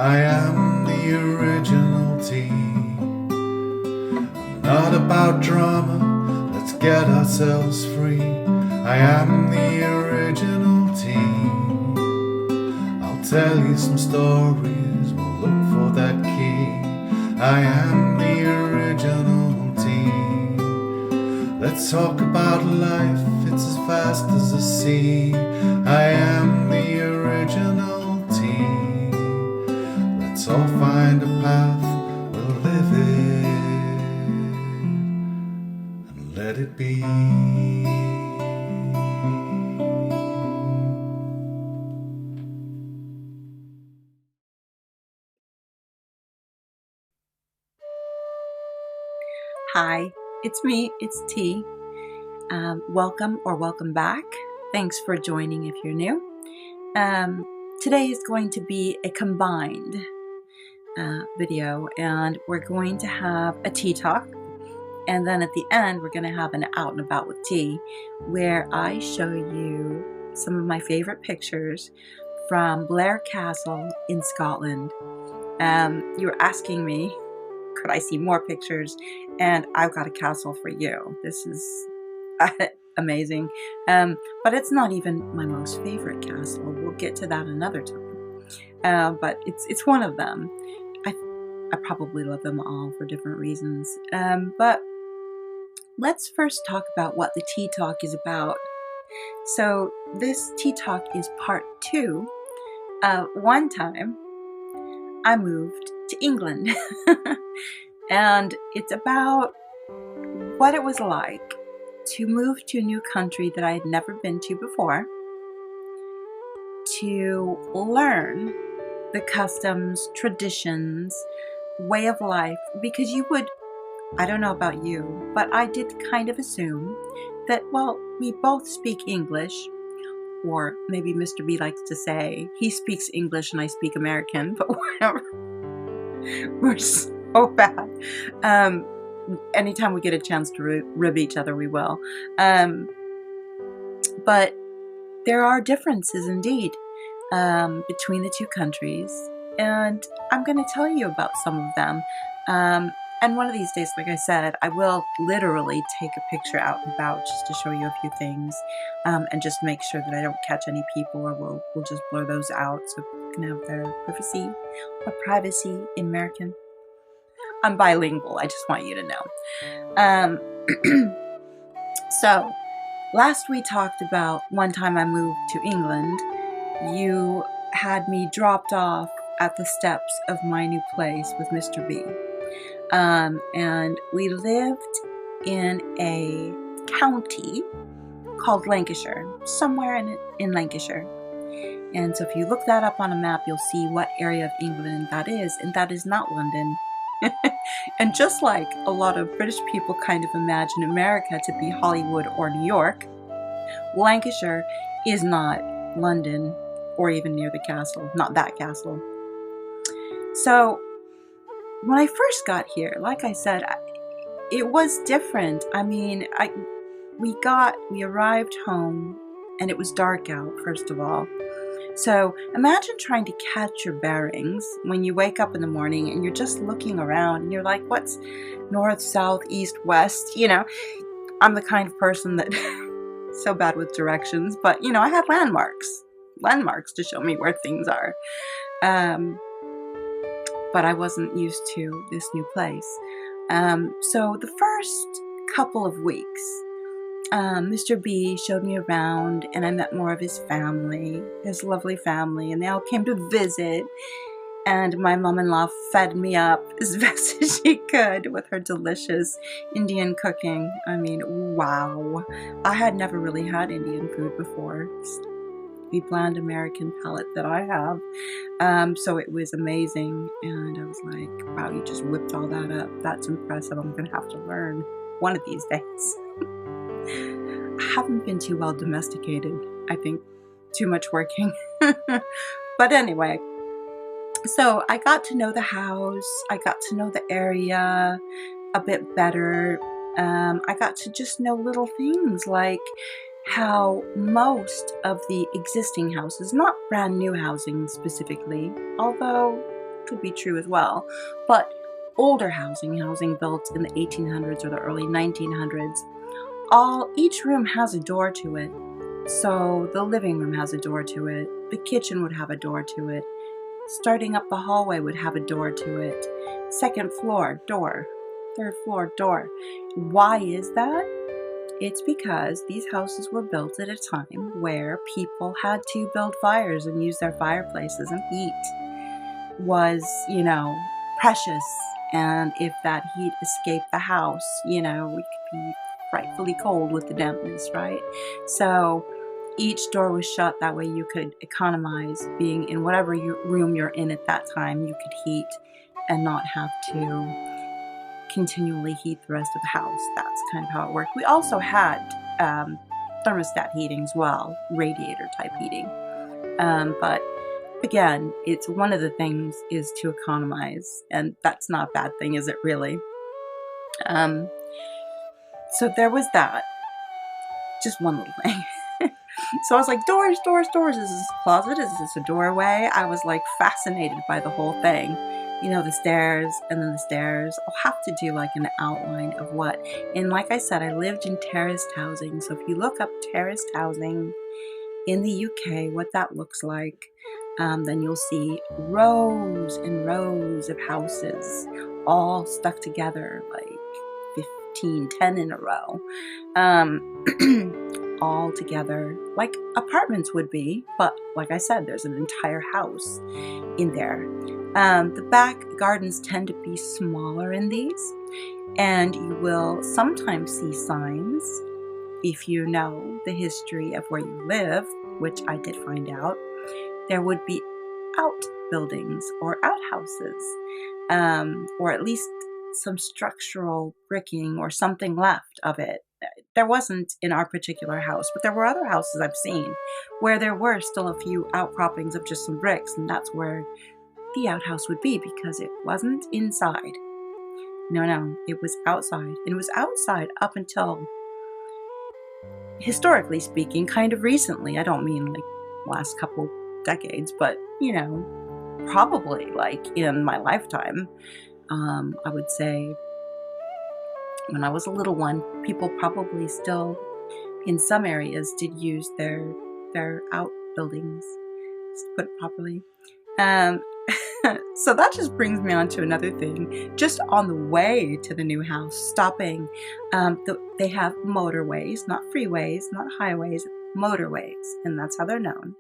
I am the original tea. Not about drama, let's get ourselves free. I am the original tea. I'll tell you some stories, we'll look for that key. I am the original tea. Let's talk about life, it's as vast as the sea. I am the original tea. Let's all find a path, we'll live it and let it be. Hi, it's me, it's T. Welcome or welcome back. Thanks for joining if you're new. Today is going to be a combined video, and we're going to have a tea talk, and then at the end we're going to have an out and about with tea, where I show you some of my favorite pictures from Blair Castle in Scotland. You were asking me, could I see more pictures? And I've got a castle for you. This is amazing. But it's not even my most favorite castle. We'll get to that another time. But it's one of them. I probably love them all for different reasons. But let's first talk about what the tea talk is about. So this tea talk is part 2 of one time I moved to England. And it's about what it was like to move to a new country that I had never been to before, to learn the customs, traditions, way of life, because you would, I don't know about you, but I did kind of assume that, well, we both speak English, or maybe Mr. B likes to say he speaks English and I speak American, but whatever. We're so bad. Anytime we get a chance to rib each other, we will. But there are differences indeed between the two countries, and I'm going to tell you about some of them. And one of these days, like I said, I will literally take a picture out and about just to show you a few things, and just make sure that I don't catch any people, or we'll just blur those out so people can have their privacy in American. I'm bilingual, I just want you to know. So, last we talked about one time I moved to England. You had me dropped off at the steps of my new place with Mr. B. And we lived in a county called Lancashire, somewhere in Lancashire. And so if you look that up on a map, you'll see what area of England that is, and that is not London. And just like a lot of British people kind of imagine America to be Hollywood or New York, Lancashire is not London or even near the castle, not that castle. So when I first got here, like I said, it was different. I mean, we arrived home and it was dark out, first of all. So imagine trying to catch your bearings when you wake up in the morning and you're just looking around and you're like, what's north, south, east, west? You know, I'm the kind of person that so bad with directions, but you know, I had landmarks to show me where things are. But I wasn't used to this new place. So the first couple of weeks, Mr. B showed me around, and I met more of his family, his lovely family, and they all came to visit, and my mom-in-law fed me up as best as she could with her delicious Indian cooking. I mean, wow. I had never really had Indian food before. It's the bland American palate that I have. So it was amazing, and I was like, wow, you just whipped all that up. That's impressive. I'm going to have to learn one of these days. I haven't been too well domesticated. I think too much working. But anyway, so I got to know the house. I got to know the area a bit better. I got to just know little things like how most of the existing houses, not brand new housing specifically, although could be true as well. But older housing built in the 1800s or the early 1900s, each room has a door to it. So the living room has a door to it. The kitchen would have a door to it. Starting up the hallway would have a door to it. Second floor, door. Third floor, door. Why is that? It's because these houses were built at a time where people had to build fires and use their fireplaces, and heat was, precious. And if that heat escaped the house, it could be frightfully cold with the dampness, right? So each door was shut. That way you could economize being in whatever room you're in at that time. You could heat and not have to continually heat the rest of the house. That's kind of how it worked. We also had thermostat heating as well, radiator type heating. But again, it's one of the things is to economize, and that's not a bad thing, is it really? So there was that. Just one little thing. So I was like, doors. Is this a closet? Is this a doorway? I was like fascinated by the whole thing. The stairs and then the stairs. I'll have to do like an outline of what. And like I said, I lived in terraced housing. So if you look up terraced housing in the UK, what that looks like, then you'll see rows and rows of houses all stuck together, like 10 in a row. All together like apartments would be, but like I said, there's an entire house in there. The back gardens tend to be smaller in these, and you will sometimes see signs if you know the history of where you live, which I did find out. There would be outbuildings or outhouses, or at least some structural bricking or something left of it. There wasn't in our particular house, but there were other houses I've seen where there were still a few outcroppings of just some bricks, and that's where the outhouse would be, because it wasn't inside. No, it was outside. And it was outside up until, historically speaking, kind of recently. I don't mean like last couple decades, but probably like in my lifetime. I would say when I was a little one, people probably still in some areas did use their outbuildings, to put it properly. So that just brings me on to another thing. Just on the way to the new house, stopping, they have motorways, not freeways, not highways, motorways, and that's how they're known.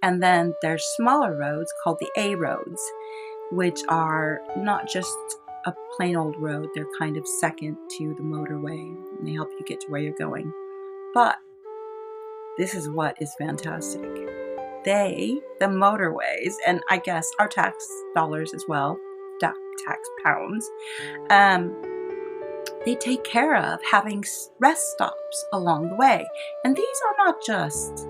And then there's smaller roads called the A roads, which are not just a plain old road. They're kind of second to the motorway, and they help you get to where you're going. But this is what is fantastic. The motorways, and I guess our tax dollars as well, tax pounds, they take care of having rest stops along the way. And these are not just,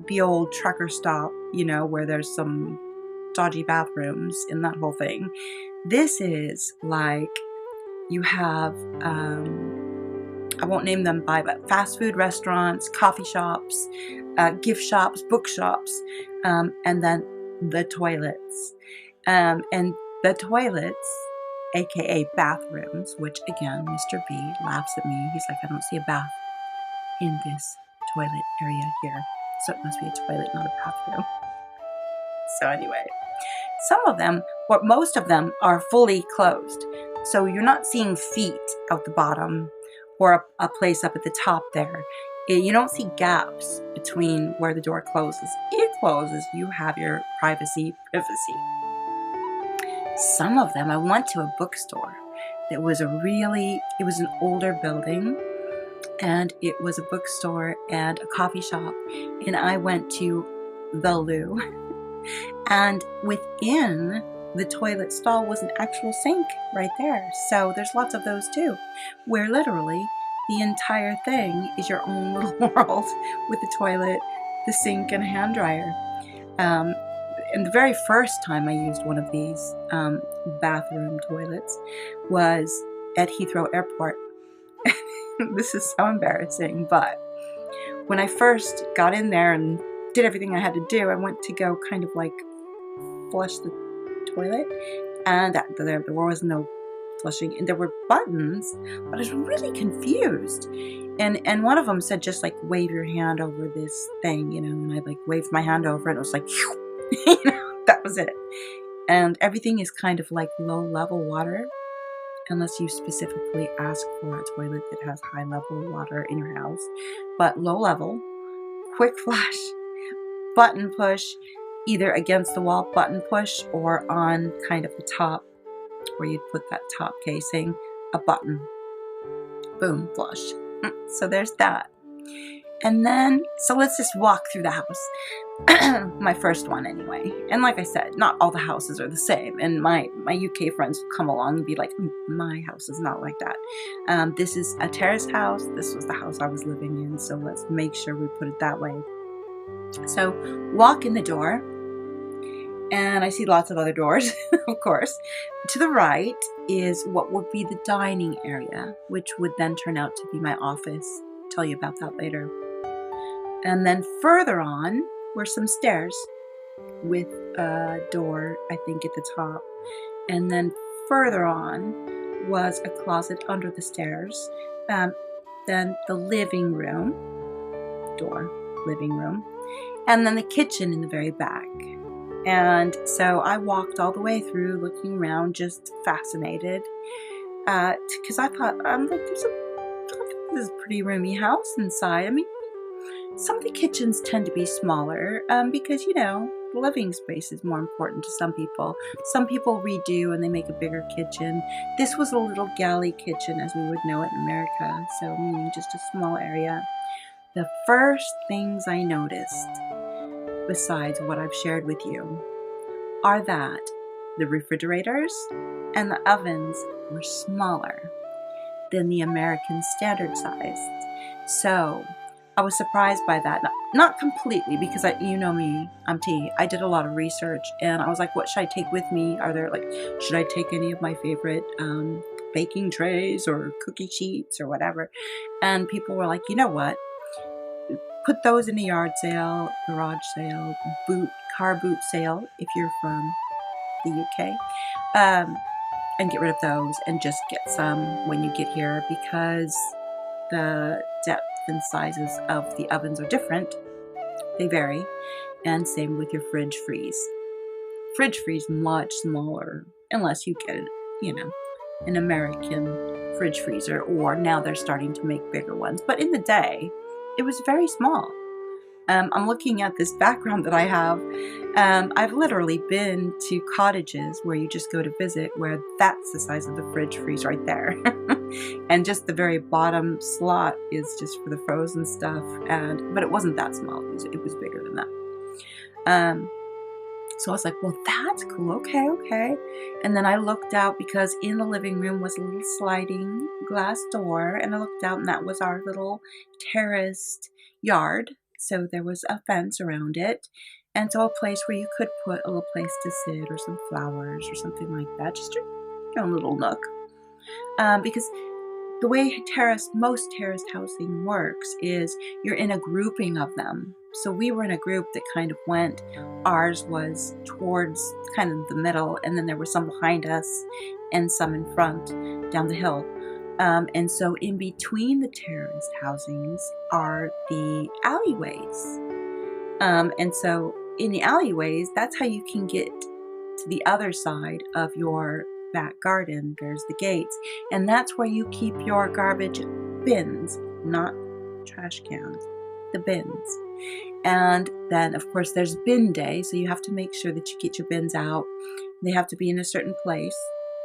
the old trucker stop, where there's some dodgy bathrooms and that whole thing. This is like you have, I won't name them by, but fast food restaurants, coffee shops, gift shops, bookshops, and then the toilets. And the toilets, aka bathrooms, which again, Mr. B laughs at me. He's like, I don't see a bath in this toilet area here. So it must be a toilet, not a bathroom. So anyway, some of them, or most of them, are fully closed. So you're not seeing feet out the bottom or a place up at the top there. You don't see gaps between where the door closes. It closes, you have your privacy. Some of them, I went to a bookstore that was it was an older building, and it was a bookstore and a coffee shop, and I went to the loo, and within the toilet stall was an actual sink right there. So there's lots of those too, where literally the entire thing is your own little world with the toilet, the sink, and a hand dryer. And the very first time I used one of these bathroom toilets was at Heathrow Airport. This is so embarrassing, but when I first got in there and did everything I had to do, I went to go kind of like flush the toilet, and there was no flushing, and there were buttons, but I was really confused. And one of them said, just like wave your hand over this thing, and I like waved my hand over it, and it was like, that was it. And everything is kind of like low level water, unless you specifically ask for a toilet that has high level water in your house. But low level, quick flush, button push, either against the wall button push or on kind of the top where you'd put that top casing, a button. Boom, flush. So there's that. And then, so let's just walk through the house. My first one anyway. And like I said, not all the houses are the same. And my UK friends would come along and be like, my house is not like that. This is a terraced house. This was the house I was living in. So let's make sure we put it that way. So walk in the door. And I see lots of other doors, of course. To the right is what would be the dining area, which would then turn out to be my office. I'll tell you about that later. And then further on were some stairs with a door, I think, at the top. And then further on was a closet under the stairs. Then the living room, door, living room. And then the kitchen in the very back. And so I walked all the way through looking around, just fascinated. Because I thought, this is a pretty roomy house inside. I mean, some of the kitchens tend to be smaller because, the living space is more important to some people. Some people redo and they make a bigger kitchen. This was a little galley kitchen, as we would know it in America. So meaning just a small area. The first things I noticed, besides what I've shared with you, are that the refrigerators and the ovens were smaller than the American standard size. So I was surprised by that. Not completely, because you know me, I'm T. I did a lot of research, and I was like, what should I take with me? Should I take any of my favorite baking trays or cookie sheets or whatever? And people were like, you know what? Put those in a yard sale, garage sale, car boot sale if you're from the UK, and get rid of those and just get some when you get here, because the depth and sizes of the ovens are different. They vary, and same with your fridge freeze. Fridge freeze much smaller, unless you get an American fridge freezer, or now they're starting to make bigger ones. But in the day, it was very small. I'm looking at this background that I have. I've literally been to cottages where you just go to visit, where that's the size of the fridge freeze right there. And just the very bottom slot is just for the frozen stuff. But it wasn't that small. It was bigger than that. So I was like, well, that's cool. Okay. And then I looked out, because in the living room was a little sliding glass door. And I looked out, and that was our little terraced yard. So there was a fence around it. And so a place where you could put a little place to sit, or some flowers or something like that. Just a little nook. Because the way most terraced housing works is you're in a grouping of them. So we were in a group that kind of went, ours was towards kind of the middle, and then there were some behind us and some in front down the hill. And so in between the terraced housings are the alleyways. And so in the alleyways, that's how you can get to the other side of your back garden. There's the gates, and that's where you keep your garbage bins, not trash cans, the bins. And then of course there's bin day, so you have to make sure that you get your bins out. They have to be in a certain place.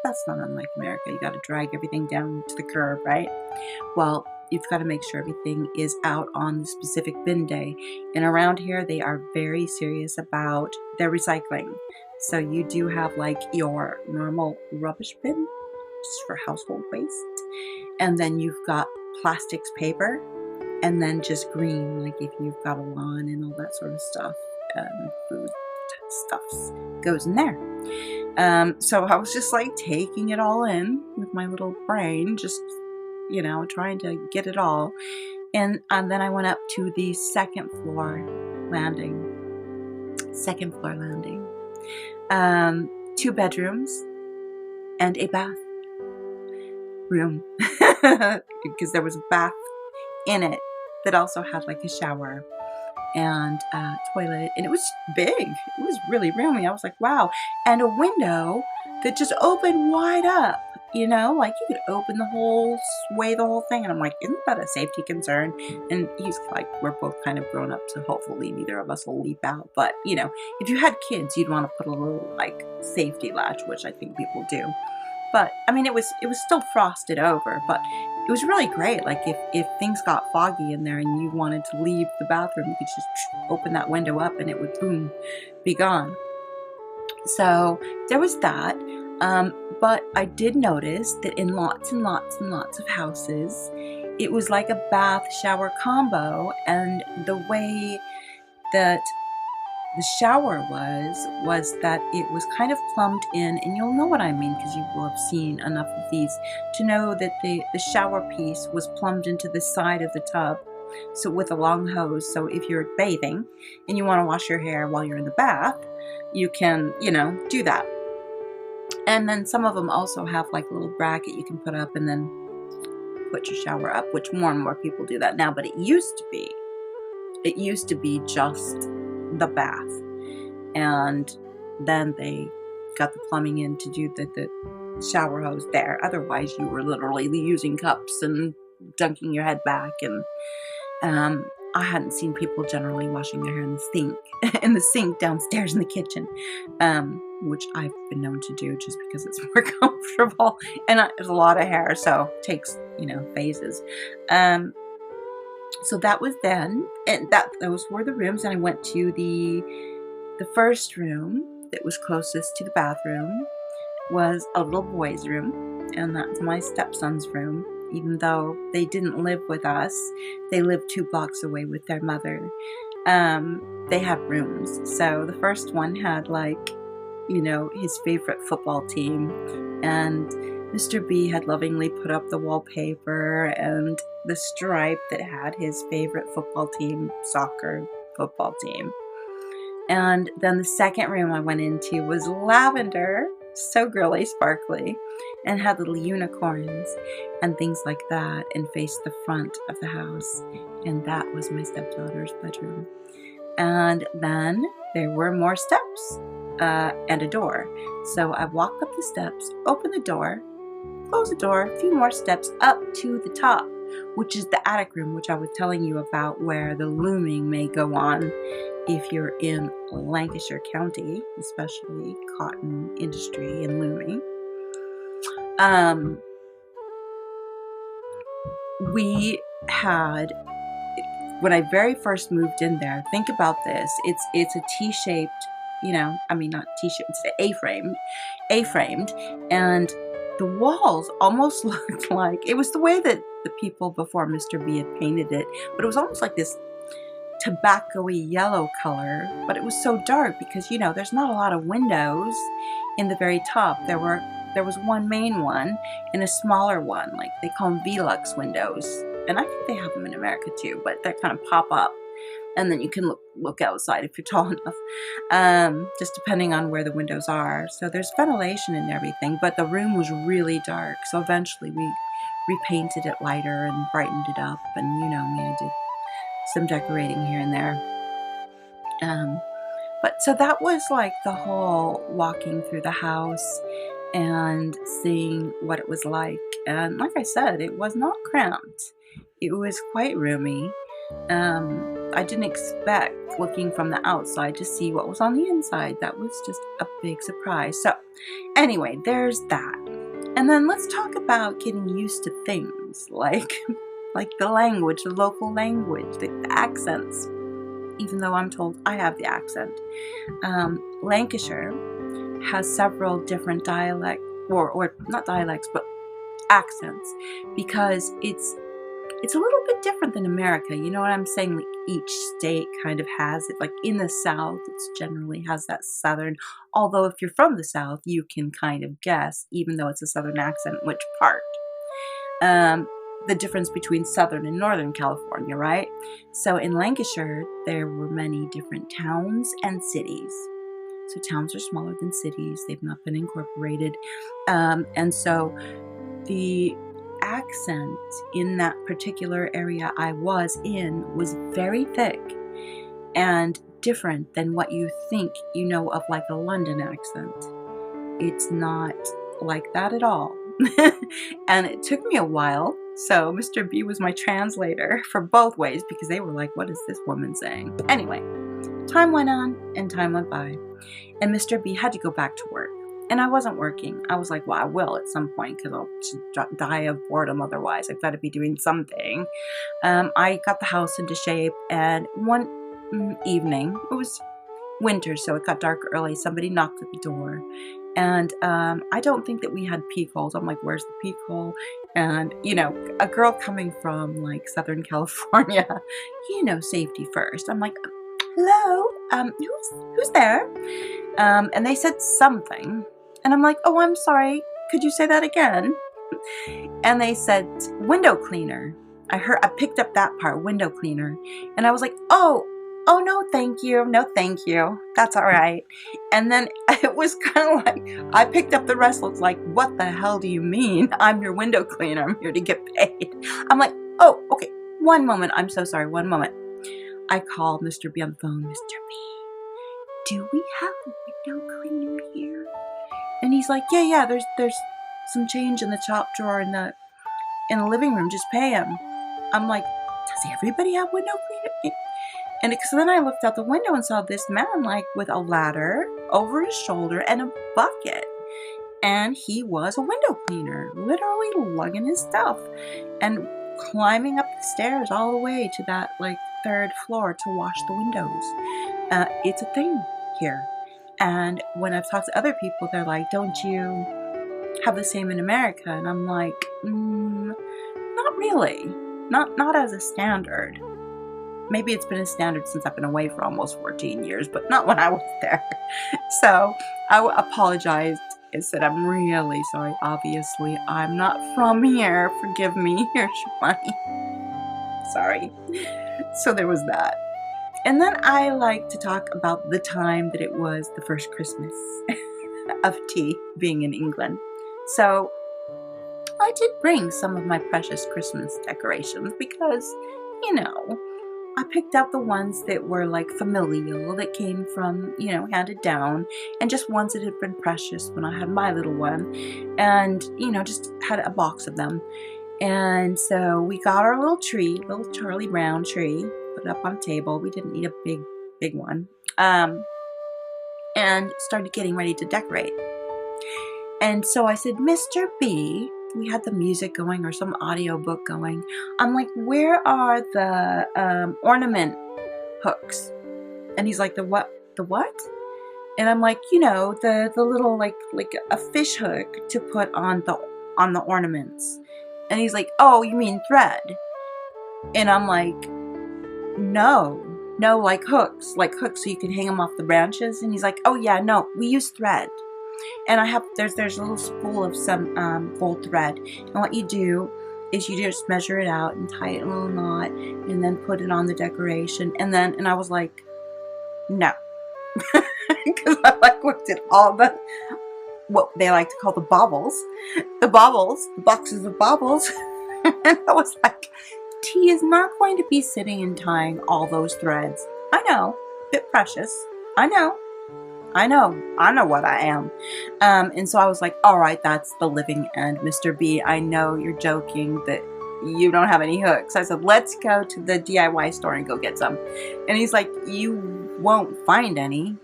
That's not unlike America. You got to drag everything down to the curb, right? Well, you've got to make sure everything is out on the specific bin day. And around here, they are very serious about their recycling. So you do have like your normal rubbish bin, just for household waste. And then you've got plastics, paper, and then just green, like if you've got a lawn and all that sort of stuff, food stuffs goes in there. So I was just like taking it all in with my little brain, just, trying to get it all. And then I went up to the second floor landing. 2 bedrooms and a bath room because there was a bath in it that also had like a shower and a toilet, and it was big. It was really roomy. I was like, wow. And a window that just opened wide up, like you could open the whole thing. And I'm like, isn't that a safety concern? And he's like, we're both kind of grown up, so hopefully neither of us will leap out. But if you had kids, you'd want to put a little like safety latch, which I think people do. But I mean, it was still frosted over, but it was really great. Like if things got foggy in there and you wanted to leave the bathroom, you could just open that window up and it would boom, be gone. So there was that. But I did notice that in lots and lots and lots of houses, it was like a bath shower combo, and the way that the shower was that it was kind of plumbed in, and you'll know what I mean because you will have seen enough of these to know that the shower piece was plumbed into the side of the tub, so with a long hose. So if you're bathing and you want to wash your hair while you're in the bath, you can, do that. And then some of them also have like a little bracket you can put up and then put your shower up, which more and more people do that now, but it used to be just the bath, and then they got the plumbing in to do the shower hose there. Otherwise you were literally using cups and dunking your head back, and I hadn't seen people generally washing their hair in the sink downstairs in the kitchen, which I've been known to do just because it's more comfortable, and there's a lot of hair, so it takes phases. So that was then, and those were the rooms. And I went to the first room that was closest to the bathroom was a little boy's room, and that's my stepson's room. Even though they didn't live with us, they lived 2 blocks away with their mother. They had rooms. So the first one had his favorite football team, and Mr. B had lovingly put up the wallpaper and the stripe that had his favorite football team, soccer football team. And then the second room I went into was lavender, so girly, sparkly, and had little unicorns and things like that, and faced the front of the house. And that was my stepdaughter's bedroom. And then there were more steps and a door. So I walked up the steps, opened the door, close the door, a few more steps up to the top, which is the attic room, which I was telling you about, where the looming may go on if you're in Lancashire County, especially cotton industry and looming. We had, when I very first moved in there, think about this, it's a T-shaped, not T-shaped, it's A-framed, and the walls almost looked like, it was the way that the people before Mr. B had painted it, but it was almost like this tobacco-y yellow color, but it was so dark because, there's not a lot of windows in the very top. There was one main one and a smaller one, like they call them Velux windows, and I think they have them in America too, but they kind of pop up, and then you can look outside if you're tall enough, just depending on where the windows are. So there's ventilation and everything, but the room was really dark. So eventually we repainted it lighter and brightened it up, and I did some decorating here and there. But so that was like the whole walking through the house and seeing what it was like. And like I said, it was not cramped. It was quite roomy. I didn't expect, looking from the outside, to see what was on the inside. That was just a big surprise. So anyway, there's that. And then let's talk about getting used to things like the language, the local language, the accents. Even though I'm told I have the accent. Lancashire has several different dialects, or not dialects, but accents, because it's a little bit different than America. You know what I'm saying? Like each state kind of has it. Like in the South, it generally has that Southern, although if you're from the South, you can kind of guess, even though it's a Southern accent, which part. The difference between Southern and Northern California, right? So in Lancashire, there were many different towns and cities. So towns are smaller than cities. They've not been incorporated. And so the accent in that particular area I was in was very thick and different than what you think you know of like a London accent. It's not like that at all. And it took me a while. So Mr. B was my translator for both ways because they were like, what is this woman saying? Anyway, time went on and time went by. And Mr. B had to go back to work. And I wasn't working. I was like, well, I will at some point because I'll just die of boredom otherwise. I've got to be doing something. I got the house into shape. And one evening, it was winter, so it got dark early. Somebody knocked at the door. And I don't think that we had peek holes. I'm like, where's the peek hole? And, you know, a girl coming from like Southern California, you know, safety first. I'm like, hello, who's there? And they said something. And I'm like, oh, I'm sorry. Could you say that again? And they said window cleaner. I picked up that part, window cleaner. And I was like, oh, no, thank you. No, thank you. That's all right. And then it was kind of like, I picked up the rest. It's like, what the hell do you mean? I'm your window cleaner. I'm here to get paid. I'm like, oh, okay. One moment. I'm so sorry. One moment. I called Mr. B on the phone. Mr. B, do we have a window cleaner here? And he's like, yeah, there's some change in the top drawer in the living room. Just pay him. I'm like, does everybody have window cleaner? And so then I looked out the window and saw this man like with a ladder over his shoulder and a bucket. And he was a window cleaner, literally lugging his stuff and climbing up the stairs all the way to that like third floor to wash the windows. It's a thing here. And when I've talked to other people, they're like, don't you have the same in America? And I'm like, not really. Not as a standard. Maybe it's been a standard since I've been away for almost 14 years, but not when I was there. So I apologized and said, I'm really sorry. Obviously, I'm not from here. Forgive me. Here's your money. Sorry. So there was that. And then I like to talk about the time that it was the first Christmas of T being in England. So I did bring some of my precious Christmas decorations because, you know, I picked out the ones that were like familial, that came from, you know, handed down, and just ones that had been precious when I had my little one, and, you know, just had a box of them. And so we got our little tree, little Charlie Brown tree, put it up on a table. We didn't need a big one. And started getting ready to decorate. And so I said, Mr. B, we had the music going or some audio book going. I'm like, where are the ornament hooks? And he's like, the what? The what? And I'm like, you know, the little like a fish hook to put on the ornaments. And he's like, oh, you mean thread? And I'm like, no, like hooks so you can hang them off the branches. And he's like, oh yeah, no, we use thread. And I have, there's a little spool of some gold thread. And what you do is you just measure it out and tie it in a little knot and then put it on the decoration. And I was like, no. Because I like looked at all the, what they like to call the boxes of baubles. And I was like, T is not going to be sitting and tying all those threads. I know, a bit precious. I know what I am. And so I was like, all right, that's the living end, Mr. B. I know you're joking that you don't have any hooks. I said, let's go to the DIY store and go get some. And he's like, you won't find any.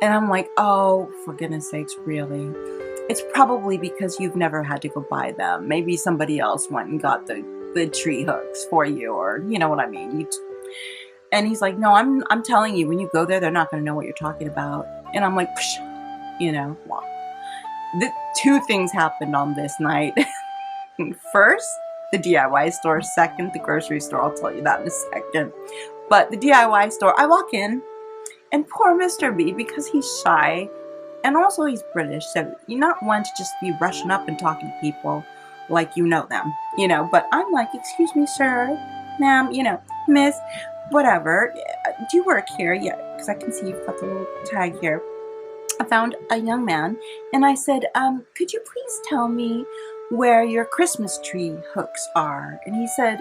And I'm like, oh, for goodness sakes, really? It's probably because you've never had to go buy them. Maybe somebody else went and got the tree hooks for you, or you know what I mean. And he's like, no, I'm telling you, when you go there, they're not going to know what you're talking about. And I'm like, psh, you know, wow. The two things happened on this night. First, the DIY store. Second, the grocery store. I'll tell you that in a second. But the DIY store, I walk in, and poor Mr. B, because he's shy, and also he's British, so you're not one to just be rushing up and talking to people like you know them, you know. But I'm like, excuse me, sir, ma'am, you know, miss, whatever. Do you work here? Yeah, because I can see you've got the little tag here. I found a young man, and I said, could you please tell me where your Christmas tree hooks are? And he said,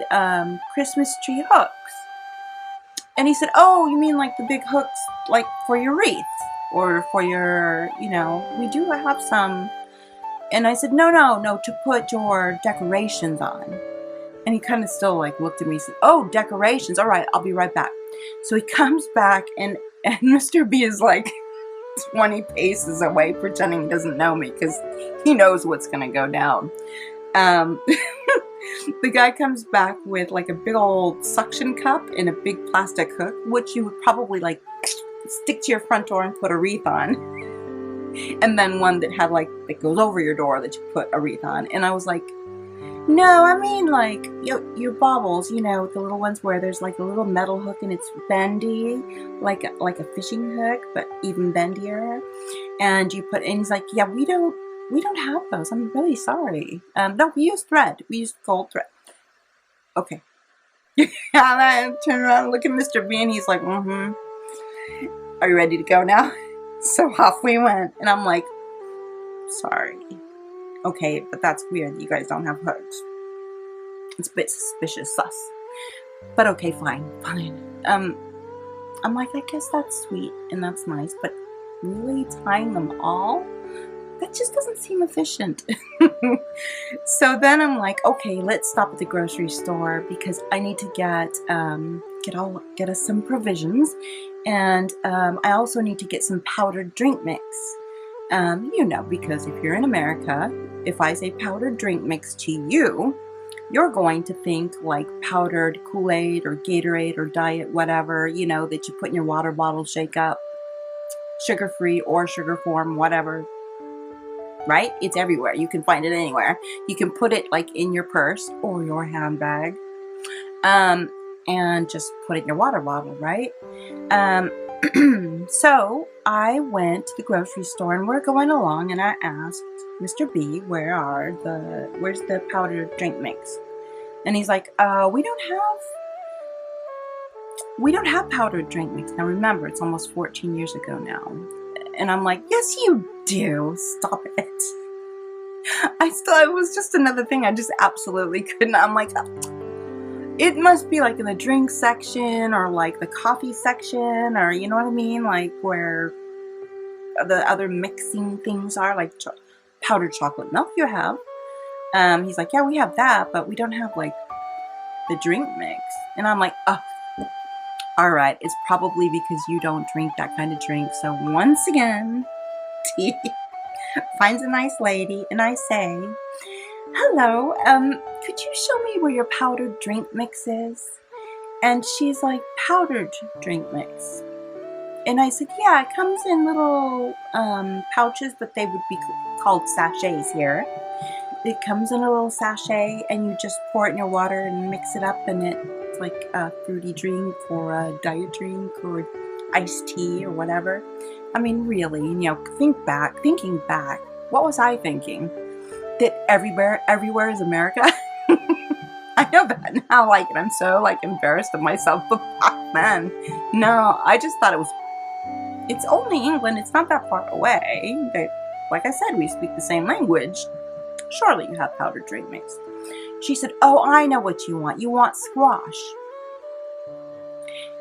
Christmas tree hooks. And he said, oh, you mean like the big hooks, like for your wreath, or for your, we do have some. And I said, no, to put your decorations on. And he kind of still like looked at me and said, oh, decorations. All right, I'll be right back. So he comes back, and Mr. B is like 20 paces away, pretending he doesn't know me because he knows what's going to go down. The guy comes back with like a big old suction cup and a big plastic hook, which you would probably like stick to your front door and put a wreath on. And then one that had like, that goes over your door that you put a wreath on. And I was like, no, I mean like your baubles, the little ones where there's like a little metal hook and it's bendy, like a fishing hook, but even bendier. And you put, and he's like, yeah, we don't have those. I'm really sorry. No, we use thread. We use gold thread. Okay. And I turn around and look at Mr. B, and he's like, Are you ready to go now? So off we went. And I'm like, sorry. Okay, but that's weird. You guys don't have hooks. It's a bit suspicious, sus. But okay, fine. I'm like, I guess that's sweet and that's nice, but really tying them all? That just doesn't seem efficient. So then I'm like, okay, let's stop at the grocery store because I need to get us some provisions, and I also need to get some powdered drink mix. Because if you're in America, if I say powdered drink mix to you, you're going to think like powdered Kool-Aid or Gatorade or Diet whatever, that you put in your water bottle, shake up, sugar-free or sugar form, whatever. Right? It's everywhere. You can find it anywhere. You can put it like in your purse or your handbag, and just put it in your water bottle, right? So I went to the grocery store, and we're going along, and I asked Mr. B, where's the powdered drink mix? And he's like, we don't have powdered drink mix. Now remember, it's almost 14 years ago now. And I'm like, yes, you do. Stop it. It was just another thing I just absolutely couldn't. I'm like, it must be like in the drink section or like the coffee section, or you know what I mean? Like where the other mixing things are, like powdered chocolate milk you have. He's like, yeah, we have that, but we don't have like the drink mix. And I'm like, all right, it's probably because you don't drink that kind of drink. So once again, T finds a nice lady, and I say, hello, could you show me where your powdered drink mix is? And she's like, powdered drink mix. And I said, yeah, it comes in little pouches, but they would be called sachets here. It comes in a little sachet, and you just pour it in your water and mix it up, and it's like a fruity drink or a diet drink or iced tea or whatever. I mean, really, thinking back, what was I thinking? That everywhere is America? I know that now, and I'm so, embarrassed of myself, but back then, no, I just thought it's only England, it's not that far away. Like I said, we speak the same language. Surely you have powdered drink mix. She said, oh, I know what you want. You want squash.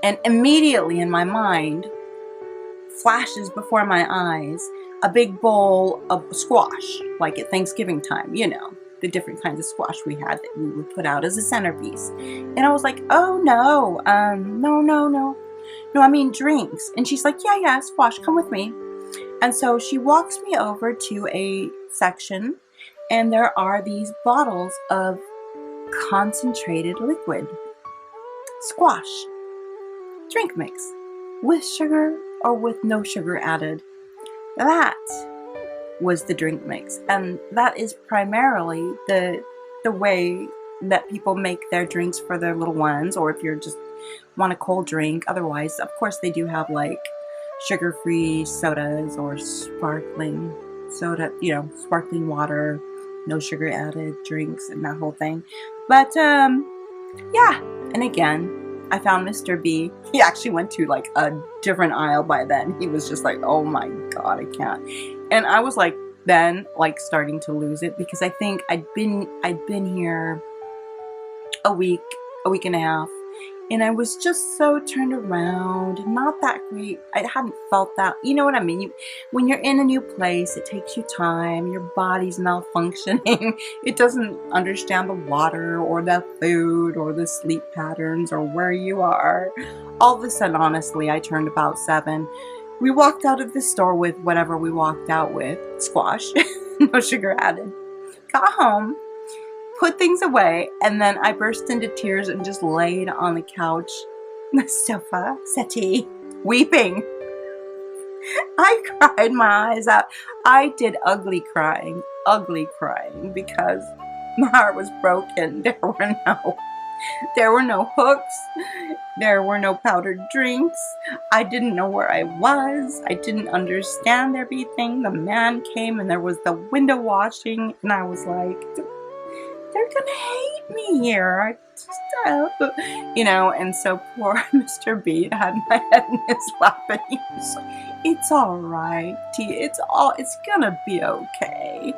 And immediately in my mind, flashes before my eyes, a big bowl of squash, like at Thanksgiving time, the different kinds of squash we had that we would put out as a centerpiece. And I was like, oh no, no, I mean drinks. And she's like, yeah, squash, come with me. And so she walks me over to a section, and there are these bottles of concentrated liquid squash drink mix with sugar or with no sugar added. That was the drink mix, and that is primarily the way that people make their drinks for their little ones, or if you just want a cold drink. Otherwise, of course, they do have sugar-free sodas or sparkling soda, sparkling water, no sugar added drinks and that whole thing. But yeah, and again, I found Mr. B. He actually went to like a different aisle by then. He was just like, oh my God, I can't. And I was like, then like starting to lose it, because I think I'd been here a week and a half, and I was just so turned around, not that great. I hadn't felt that, you know what I mean? When you're in a new place, it takes you time, your body's malfunctioning, it doesn't understand the water or the food or the sleep patterns or where you are. All of a sudden, honestly, I turned about 7. We walked out of the store with whatever we walked out with, squash, no sugar added. Got home, put things away, and then I burst into tears and just laid on the couch, the sofa, settee, weeping. I cried my eyes out. I did ugly crying, because my heart was broken. There were no hooks. There were no powdered drinks. I didn't know where I was. I didn't understand everything. The man came and there was the window washing, and I was like, they're gonna hate me here. And so poor Mr. B had my head in his lap, and he was like, it's all right, T. It's gonna be okay.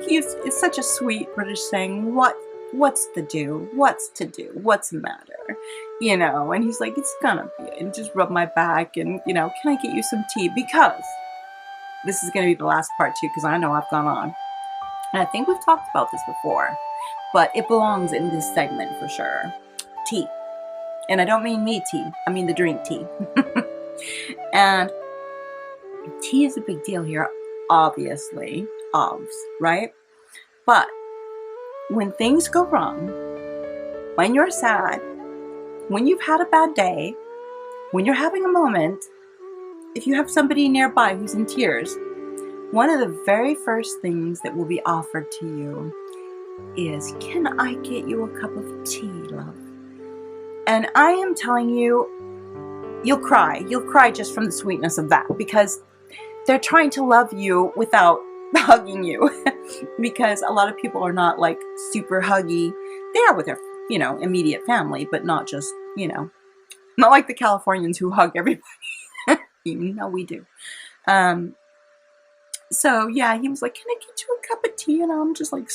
He's such a sweet British saying, what's to do? What's the matter? And he's like, it's gonna be, and just rub my back, and can I get you some tea? Because this is gonna be the last part too, because I know I've gone on. And I think we've talked about this before, but it belongs in this segment for sure. Tea. And I don't mean me tea. I mean the drink tea. And tea is a big deal here, obviously. Right? But when things go wrong, when you're sad, when you've had a bad day, when you're having a moment, if you have somebody nearby who's in tears, one of the very first things that will be offered to you is, can I get you a cup of tea, love? And I am telling you, you'll cry. You'll cry just from the sweetness of that, because they're trying to love you without hugging you. Because a lot of people are not like super huggy. They are with their, immediate family, but not just, not like the Californians who hug everybody. We do. So yeah, he was like, can I get you a cup of tea? And I'm just like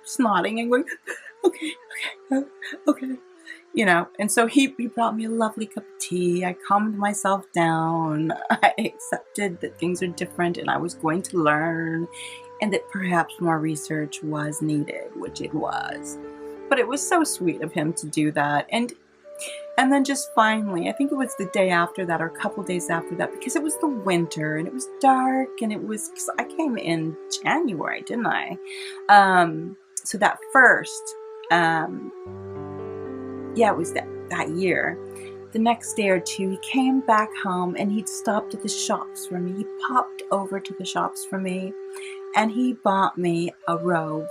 snotting and going, okay. And so he brought me a lovely cup of tea. I calmed myself down. I accepted that things are different and I was going to learn, and that perhaps more research was needed, which it was. But it was so sweet of him to do that. And then just finally, I think it was the day after that or a couple days after that, because it was the winter and it was dark, and it was, because I came in January, didn't I? So that first, it was that year. The next day or two, he came back home and he'd stopped at the shops for me. He popped over to the shops for me and he bought me a robe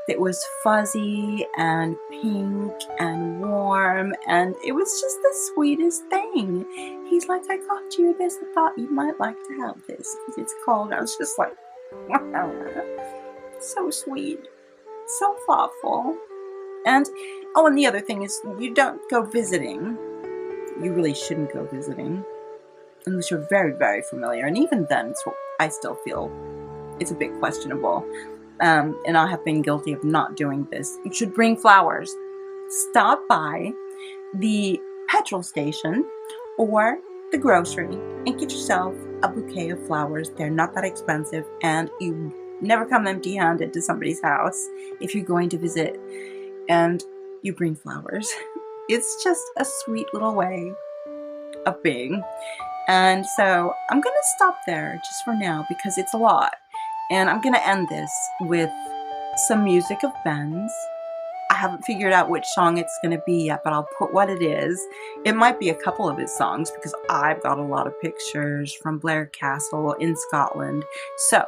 that was fuzzy and pink and warm, and it was just the sweetest thing. He's like, I got you this. I thought you might like to have this because it's cold. I was just like, wow, so sweet, so thoughtful. And the other thing is, you don't go visiting. You really shouldn't go visiting unless you're very, very familiar. And even then, I still feel it's a bit questionable. And I have been guilty of not doing this. You should bring flowers. Stop by the petrol station or the grocery and get yourself a bouquet of flowers. They're not that expensive, and you never come empty-handed to somebody's house if you're going to visit and you bring flowers. It's just a sweet little way of being. And so I'm going to stop there just for now because it's a lot. And I'm going to end this with some music of Ben's. I haven't figured out which song it's going to be yet, but I'll put what it is. It might be a couple of his songs because I've got a lot of pictures from Blair Castle in Scotland. So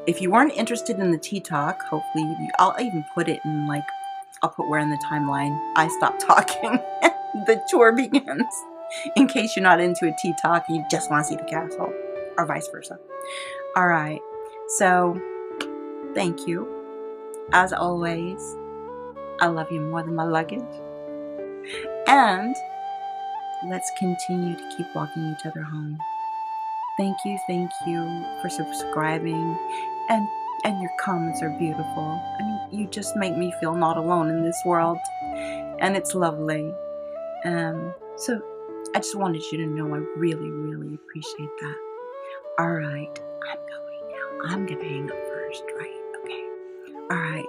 if you weren't interested in the tea talk, hopefully I'll even put it in I'll put where in the timeline I stop talking the tour begins, in case you're not into a tea talk and you just want to see the castle, or vice versa. All right. So, thank you. As always, I love you more than my luggage. And let's continue to keep walking each other home. Thank you for subscribing, and your comments are beautiful. I mean, you just make me feel not alone in this world, and it's lovely. So I just wanted you to know I really, really appreciate that. All right, I'm going now. I'm gonna hang up first, right? Okay. All right,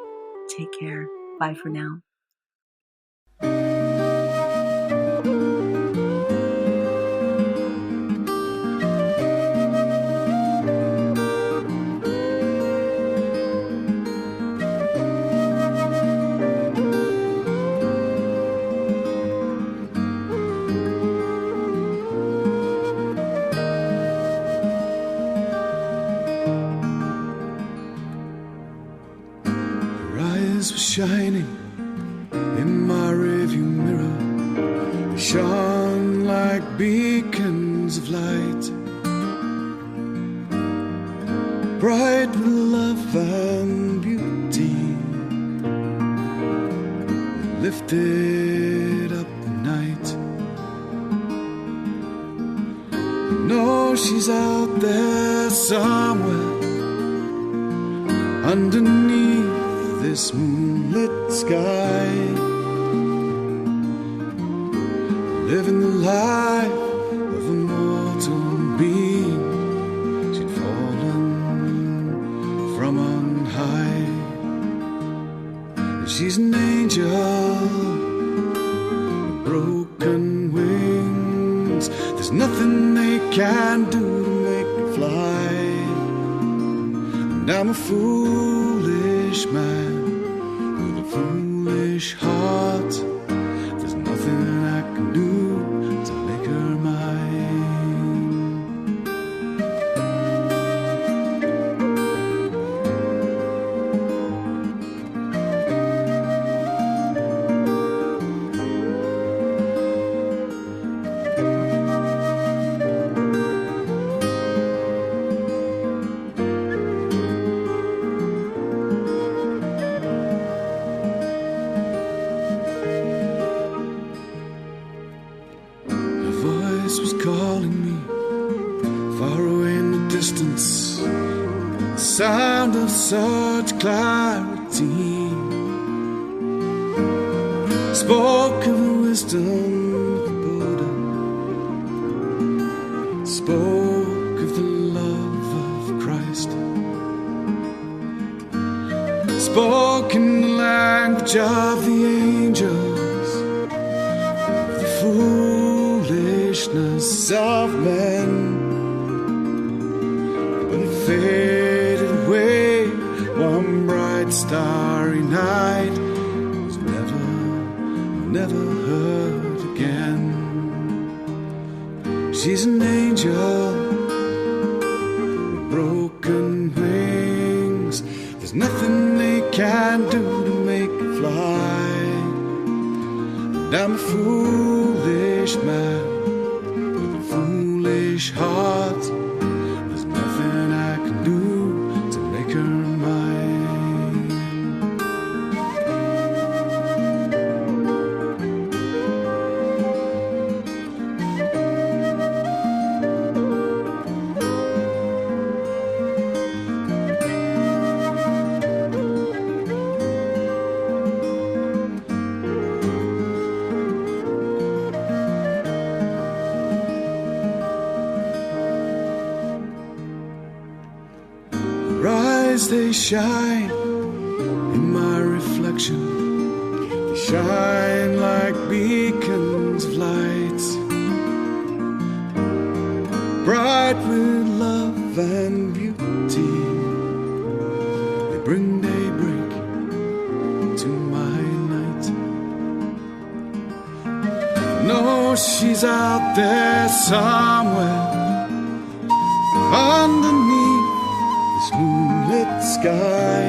take care. Bye for now. Was shining in my rearview mirror. They shone like beacons of light, bright with love and beauty. They lifted up the night. No, she's out there somewhere underneath this moonlit sky, living the life of a mortal being. She'd fallen from on high, and she's an angel with broken wings. There's nothing they can do to make me fly, and I'm a foolish man, foolish heart. There's nothing I can do to make her mine. Was calling me far away in the distance, the sound of such clarity spoke of the wisdom of the Buddha, spoke of the love of Christ, spoke in the language of the angels, of the foolishness of men, but it faded away one bright starry night. It was never heard again. She's an angel with broken wings. There's nothing they can do to make her fly, and I'm a foolish man, heart. There's nothing I can do to make her mine. They shine in my reflection. They shine like beacons of light, bright with love and beauty. They bring daybreak to my night. No, she's out there somewhere underneath this moonlit sky,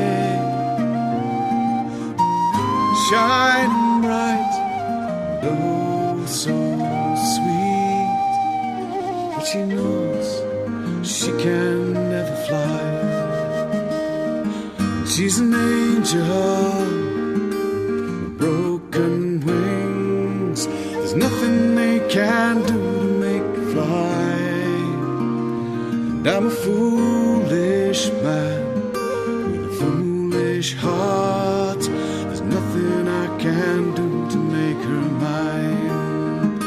shining bright and oh so sweet. But she knows she can never fly. She's an angel with broken wings. And I'm a foolish man with a foolish heart. There's nothing I can do to make her mine.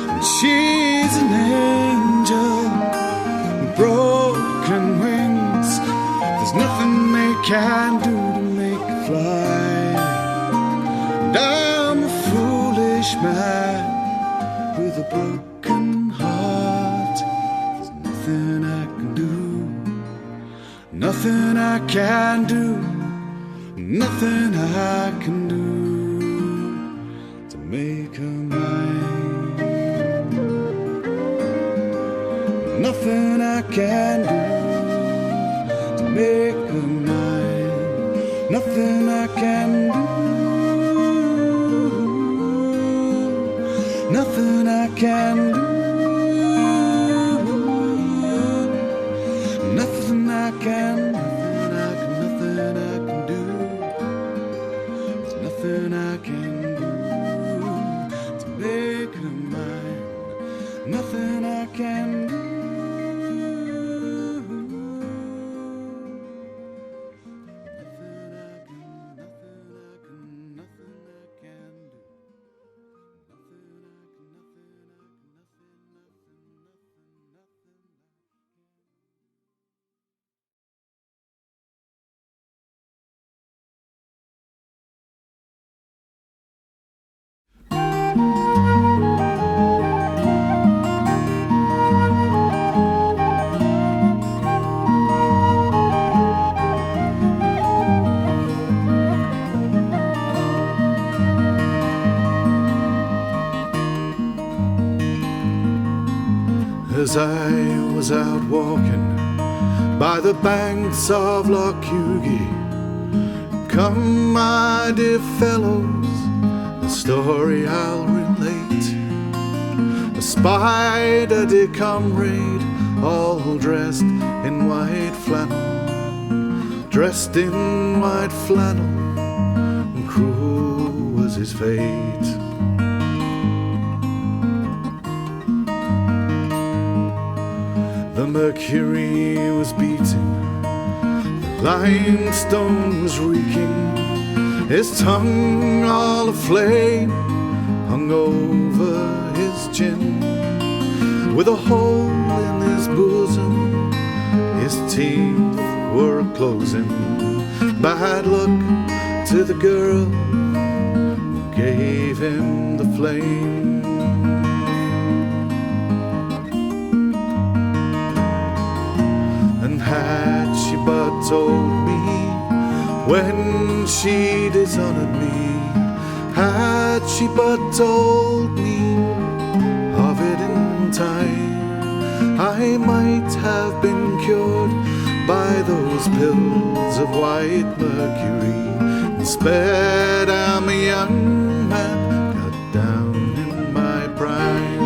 And she's an angel with broken wings. There's nothing they can do to make her fly. And I'm a foolish man with a broken heart. There's nothing I can do, nothing I can do, nothing I can do to make her mine. Nothing I can do to make her mine. Nothing I can do, nothing I can do, nothing I can, nothing I can do. There's nothing I can do to make her mine. Nothing I can do. As I was out walking by the banks of Loch Hughie, come, my dear fellows, the story I'll relate. I spied a dear comrade, all dressed in white flannel, dressed in white flannel, and cruel was his fate. The mercury was beating, the limestone was reeking, his tongue all aflame hung over his chin. With a hole in his bosom, his teeth were closing. Bad luck to the girl who gave him the flame. Had she but told me when she dishonored me, had she but told me of it in time, I might have been cured by those pills of white mercury. Instead, I'm a young man cut down in my prime.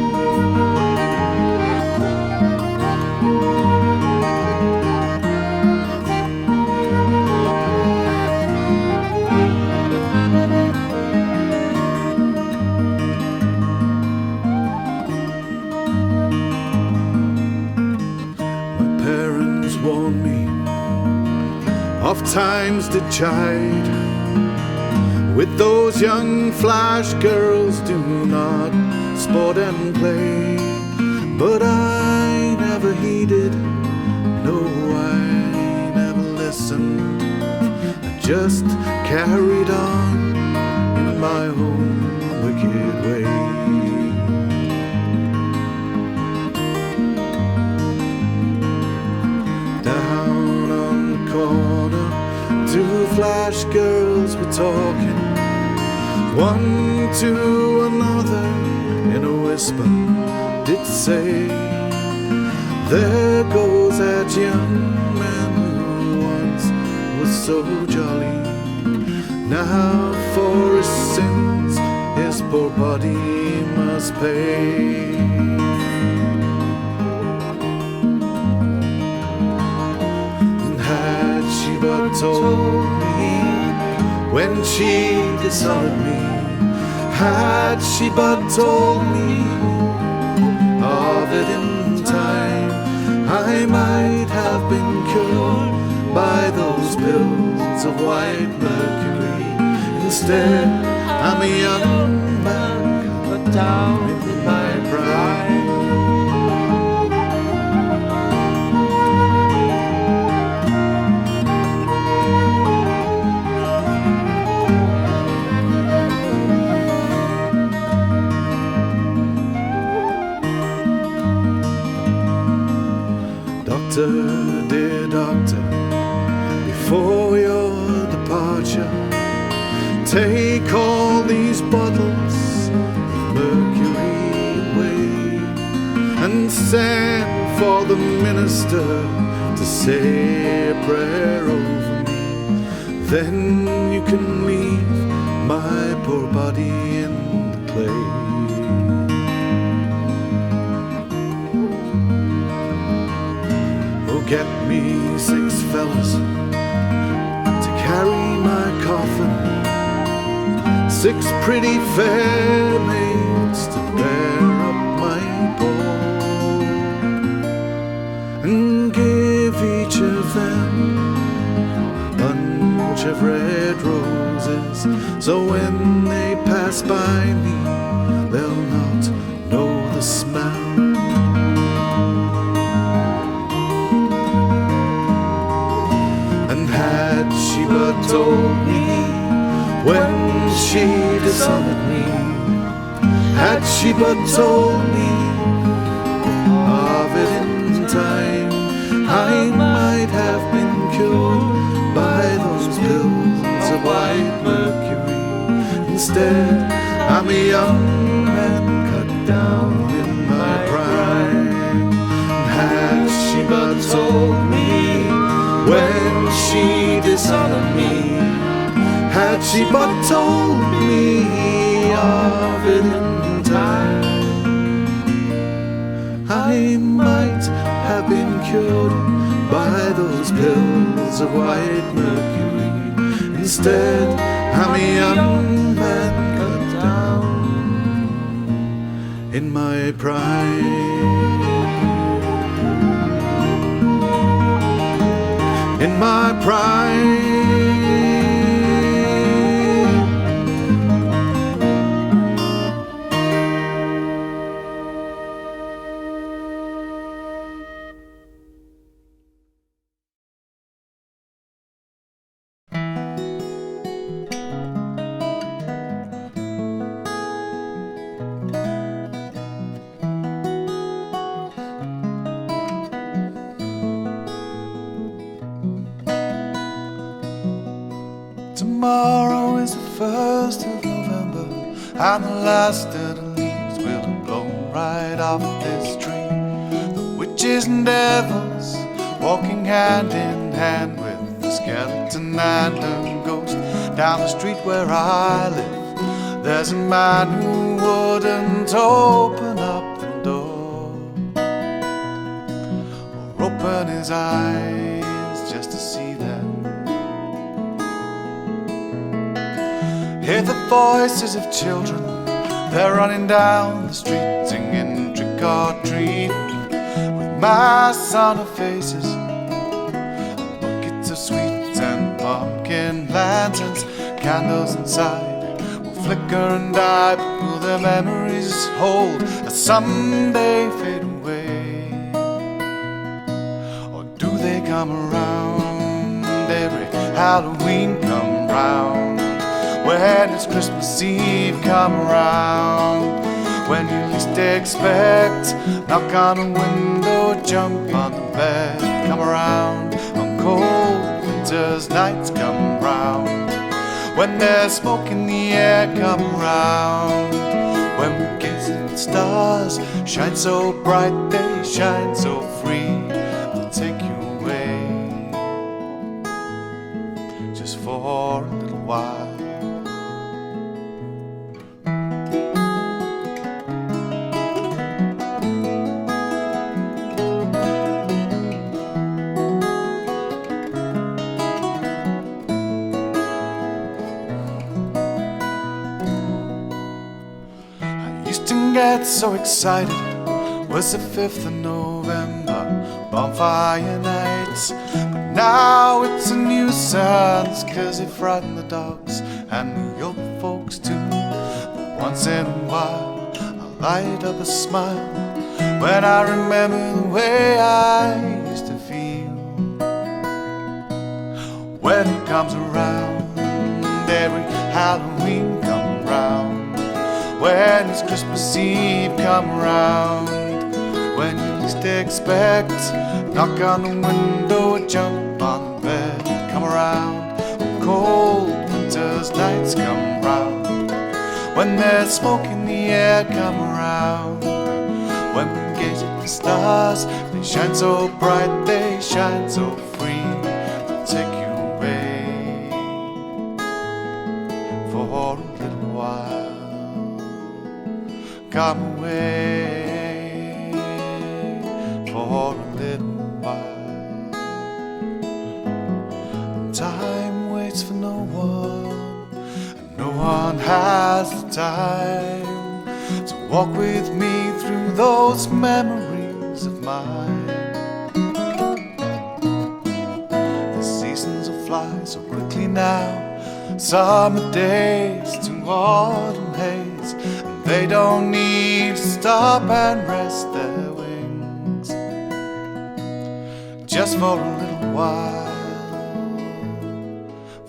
Oft times did chide with those young flash girls, do not sport and play. But I never heeded, no, I never listened. I just carried on in my own wicked way. Two flash girls were talking, one to another in a whisper did say, there goes that young man who once was so jolly. Now for his sins his poor body must pay. But told me when she dishonored me, had she but told me of it in time, I might have been cured by those pills of white mercury. Instead, I'm a young man cut down in my pride. Doctor, dear doctor, before your departure, take all these bottles of mercury away and send for the minister to say a prayer over me. Then you can leave my poor body in the clay. Get me 6 fellas to carry my coffin, 6 pretty fair maids to bear up my pole, and give each of them a bunch of red roses, so when they pass by me they'll not know the smell. She but told me when she dishonored me, had she but told me of it in time, I might have been cured by those pills of white mercury. Instead, I'm a young man cut down in my pride. Had she but told me when she dishonored me, had she but told me of it in time, I might have been cured by those pills of white mercury. Instead, I'm a young man cut down in my pride. In my pride. Tomorrow is the 1st of November, and the last of the leaves will have blown right off this tree. The witches and devils walking hand in hand with the skeleton and a ghost. Down the street where I live, there's a man who wouldn't open up the door or open his eyes just to see them. Hear the voices of children, they're running down the street singing trick or treat, with masks on their faces, buckets of sweets and pumpkin lanterns. Candles inside will flicker and die, but will their memories hold as someday fade away? Or do they come around every Halloween come round? When it's Christmas Eve come around, when you least expect, knock on a window, jump on the bed, come around on cold winter's nights come round, when there's smoke in the air come around, when we gaze at the stars, shine so bright, they shine so free, we'll take you away, just for a little while. Get so excited, was the 5th of November, Bonfire Nights. But now it's a nuisance, 'cause it frightened the dogs and the old folks too. But once in a while I light up a smile when I remember the way I used to feel. When it comes around, every Halloween come round, when it's Christmas Eve come round, when you least expect, knock on the window or jump on the bed. Come around, when cold winter's nights come round, when there's smoke in the air come around, when we gaze at the stars, they shine so bright, they shine so free. They'll take you away for a little while. Come away for a little while. Time waits for no one, and no one has the time to walk with me through those memories of mine. The seasons will fly so quickly now, summer days to autumn haze, and they don't need to stop and rest their wings, just for a little while,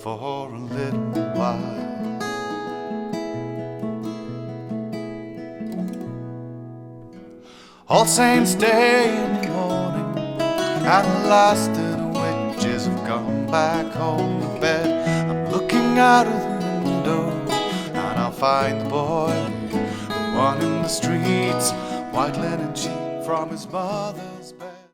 for a little while. All Saints' Day in the morning, and the last of the witches have gone back home to bed. I'm looking out of the window, and I'll find the boy, the one in the streets, white linen sheet from his mother's bed.